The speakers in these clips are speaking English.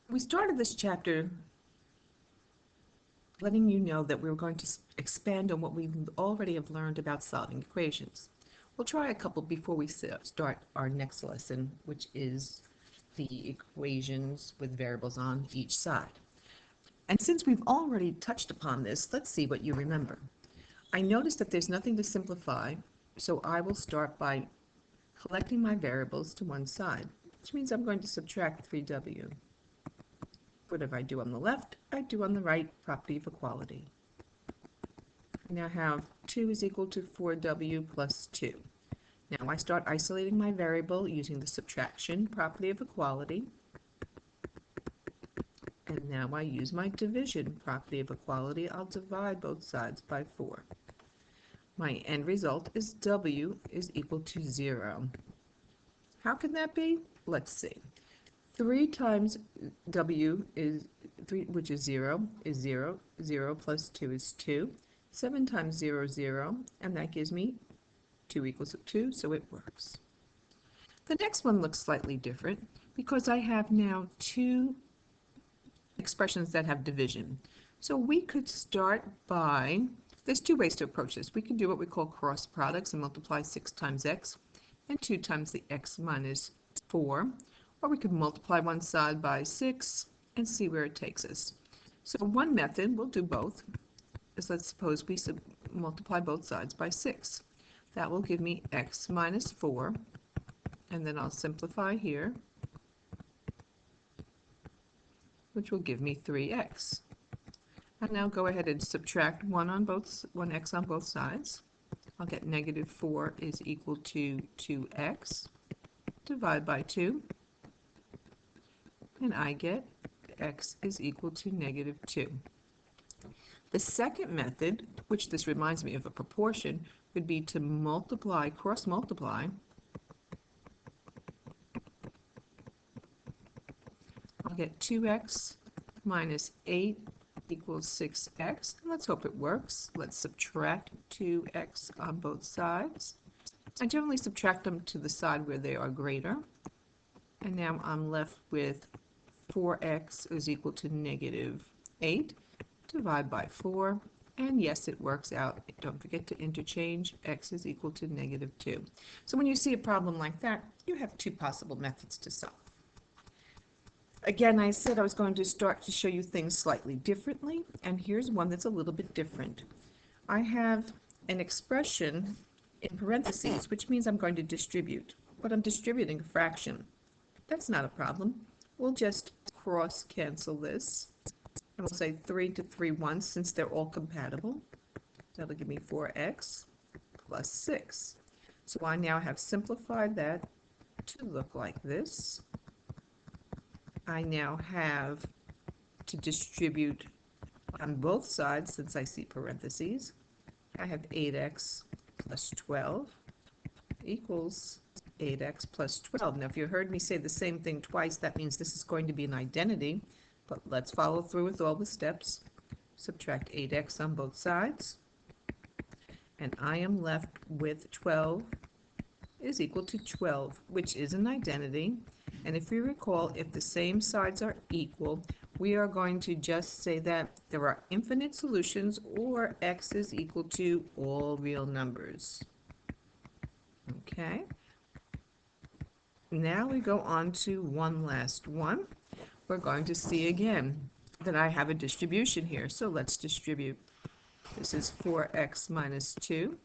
We started this chapter letting you know that we were going to expand on what we already have learned about solving equations. We'll try a couple before we start our next lesson, which is the equations with variables on each side. And since we've already touched upon this, let's see what you remember. I noticed that there's nothing to simplify, so I will start by collecting my variables to one side, which means I'm going to subtract 3w. Whatever I do on the left, I do on the right, property of equality. I now have 2 is equal to 4w plus 2. Now I start isolating my variable using the subtraction property of equality. And now I use my division property of equality. I'll divide both sides by 4. My end result is w is equal to 0. How can that be? Let's see. 3 times w is 3, which is 0, is 0. 0 plus 2 is 2. 7 times 0 is 0, and that gives me 2 equals 2, so it works. The next one looks slightly different because I have now 2 expressions that have division. So we could start by, there's 2 ways to approach this. We can do what we call cross products and multiply 6 times x and 2 times the x minus 4. Or we could multiply one side by 6 and see where it takes us. So one method, we'll do both, is let's suppose we multiply both sides by 6. That will give me x minus 4, and then I'll simplify here, which will give me 3x. And now go ahead and subtract 1x on both sides. I'll get negative 4 is equal to 2x. Divide by 2. And I get x is equal to negative 2. The second method, which this reminds me of a proportion, would be to multiply, cross multiply. I'll get 2x minus 8 equals 6x. And let's hope it works. Let's subtract 2x on both sides. I generally subtract them to the side where they are greater. And now I'm left with 4x is equal to negative 8. Divide by 4. And yes, it works out. Don't forget to interchange. X is equal to negative 2. So when you see a problem like that, you have 2 possible methods to solve. Again, I said I was going to start to show you things slightly differently, and here's one that's a little bit different. I have an expression in parentheses, which means I'm going to distribute, but I'm distributing a fraction. That's not a problem. We'll just cross cancel this, and we'll say 3 to 3 once since they're all compatible. That'll give me 4x plus 6. So I now have simplified that to look like this. I now have to distribute on both sides since I see parentheses. I have 8x plus 12 equals 8x plus 12. Now if you heard me say the same thing twice, that means this is going to be an identity, but let's follow through with all the steps. Subtract 8x on both sides, and I am left with 12 is equal to 12, which is an identity. And if you recall, if the same sides are equal, we are going to just say that there are infinite solutions, or x is equal to all real numbers. Okay. Now we go on to one last one. We're going to see again that I have a distribution here. So let's distribute. This is 4x minus 2.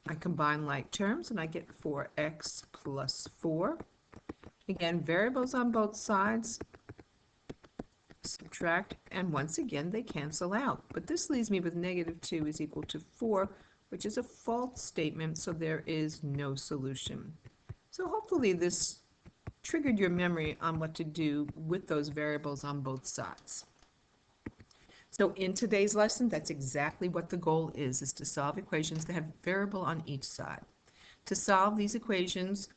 I combine like terms and I get 4x plus 4. Again, variables on both sides, subtract, and once again they cancel out. But this leaves me with negative 2 is equal to 4, which is a false statement, so there is no solution. So hopefully this triggered your memory on what to do with those variables on both sides. So in today's lesson, that's exactly what the goal is to solve equations that have variable on each side. To solve these equations,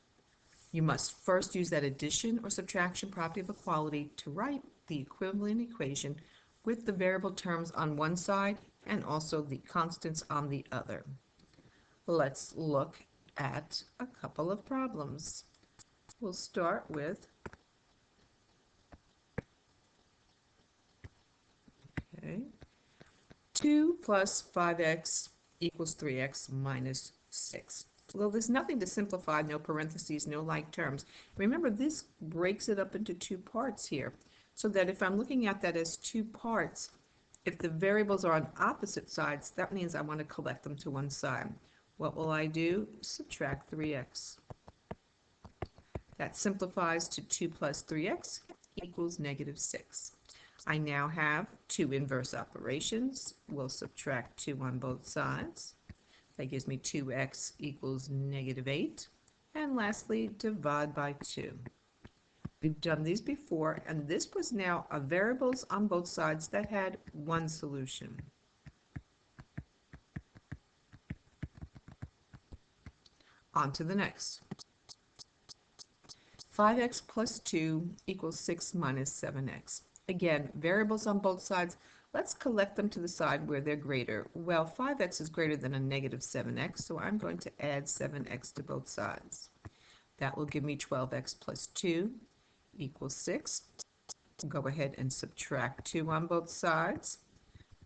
you must first use that addition or subtraction property of equality to write the equivalent equation with the variable terms on one side and also the constants on the other. Let's look at a couple of problems. We'll start with Okay. 2 plus 5x equals 3x minus 6. Well, there's nothing to simplify, no parentheses, no like terms. Remember, this breaks it up into two parts here, so that if I'm looking at that as two parts, if the variables are on opposite sides, that means I want to collect them to one side. What will I do? Subtract 3x. That simplifies to 2 plus 3x equals negative 6. I now have two inverse operations. We'll subtract 2 on both sides. That gives me 2x equals negative 8. And lastly, divide by 2. We've done these before, and this was now a variables on both sides that had one solution. On to the next. 5x plus 2 equals 6 minus 7x. Again, variables on both sides. Let's collect them to the side where they're greater. Well, 5x is greater than a negative 7x, so I'm going to add 7x to both sides. That will give me 12x plus 2 equals 6. Go ahead and subtract 2 on both sides.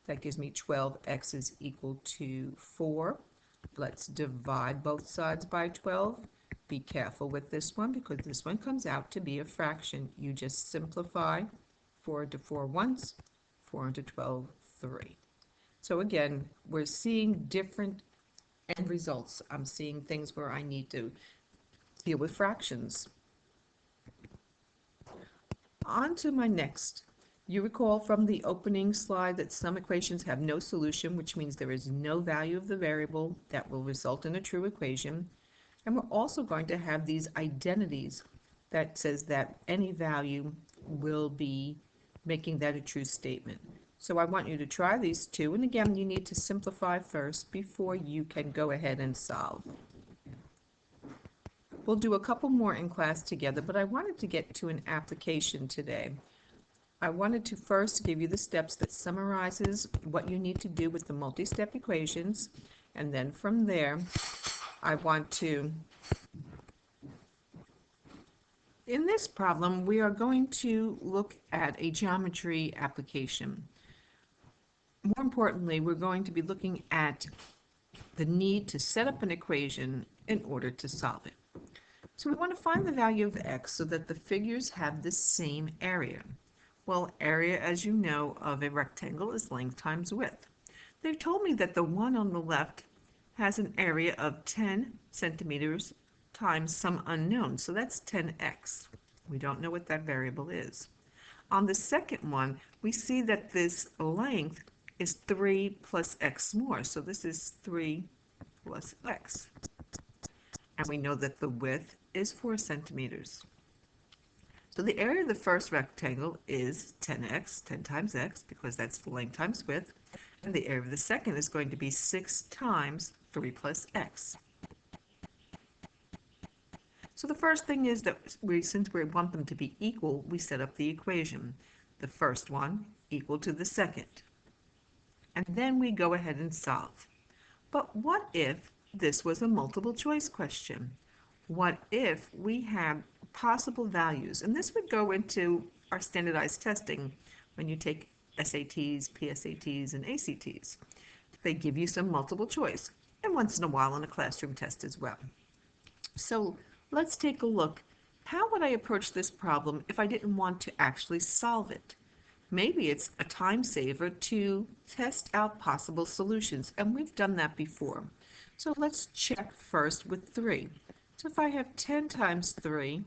That gives me 12x is equal to 4. Let's divide both sides by 12. Be careful with this one because this one comes out to be a fraction. You just simplify 4 into 4 once, 4 into 12, 3. So again, we're seeing different end results. I'm seeing things where I need to deal with fractions. On to my next. You recall from the opening slide that some equations have no solution, which means there is no value of the variable that will result in a true equation. And we're also going to have these identities that says that any value will be making that a true statement. So I want you to try these two, and again, you need to simplify first before you can go ahead and solve. We'll do a couple more in class together, but I wanted to get to an application today. I wanted to first give you the steps that summarizes what you need to do with the multi-step equations, and then from there, I want to, in this problem, we are going to look at a geometry application. More importantly, we're going to be looking at the need to set up an equation in order to solve it. So we want to find the value of x so that the figures have the same area. Well, area, as you know, of a rectangle is length times width. They've told me that the one on the left has an area of 10 centimeters times some unknown, so that's 10x. We don't know what that variable is. On the second one, we see that this length is 3 plus x more, so this is 3 plus x. And we know that the width is 4 centimeters. So the area of the first rectangle is 10x, 10 times x, because that's the length times width. And the area of the second is going to be 6 times 3 plus x. So the first thing is that since we want them to be equal, we set up the equation. The first one equal to the second. And then we go ahead and solve. But what if this was a multiple choice question? What if we have possible values? And this would go into our standardized testing when you take SATs, PSATs, and ACTs. They give you some multiple choice, and once in a while on a classroom test as well. So let's take a look. How would I approach this problem if I didn't want to actually solve it? Maybe it's a time saver to test out possible solutions, and we've done that before. So let's check first with 3. So if I have 10 times 3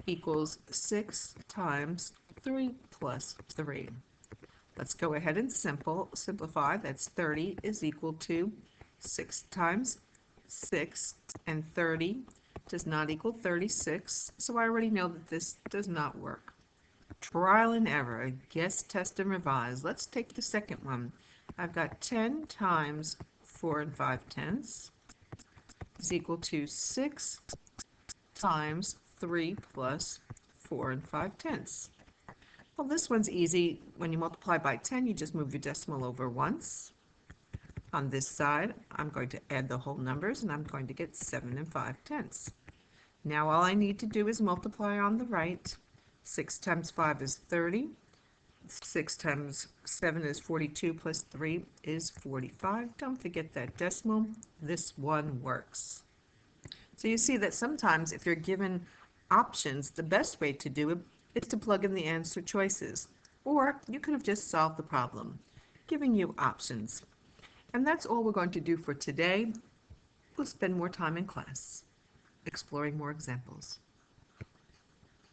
equals 6 times 3 plus 3. Let's go ahead and simplify. That's 30 is equal to 6 times 6, and 30 does not equal 36. So I already know that this does not work. Trial and error, guess, test, and revise. Let's take the second one. I've got 10 times 4 and 5/10 is equal to 6 times 3 plus 4 and 5/10. Well, this one's easy. When you multiply by 10, you just move your decimal over once. On this side, I'm going to add the whole numbers, and I'm going to get 7 and 5/10. Now all I need to do is multiply on the right. 6 times 5 is 30. 6 times 7 is 42 plus 3 is 45. Don't forget that decimal. This one works. So you see that sometimes if you're given options, the best way to do it is to plug in the answer choices. Or you could have just solved the problem, giving you options. And that's all we're going to do for today. We'll spend more time in class exploring more examples.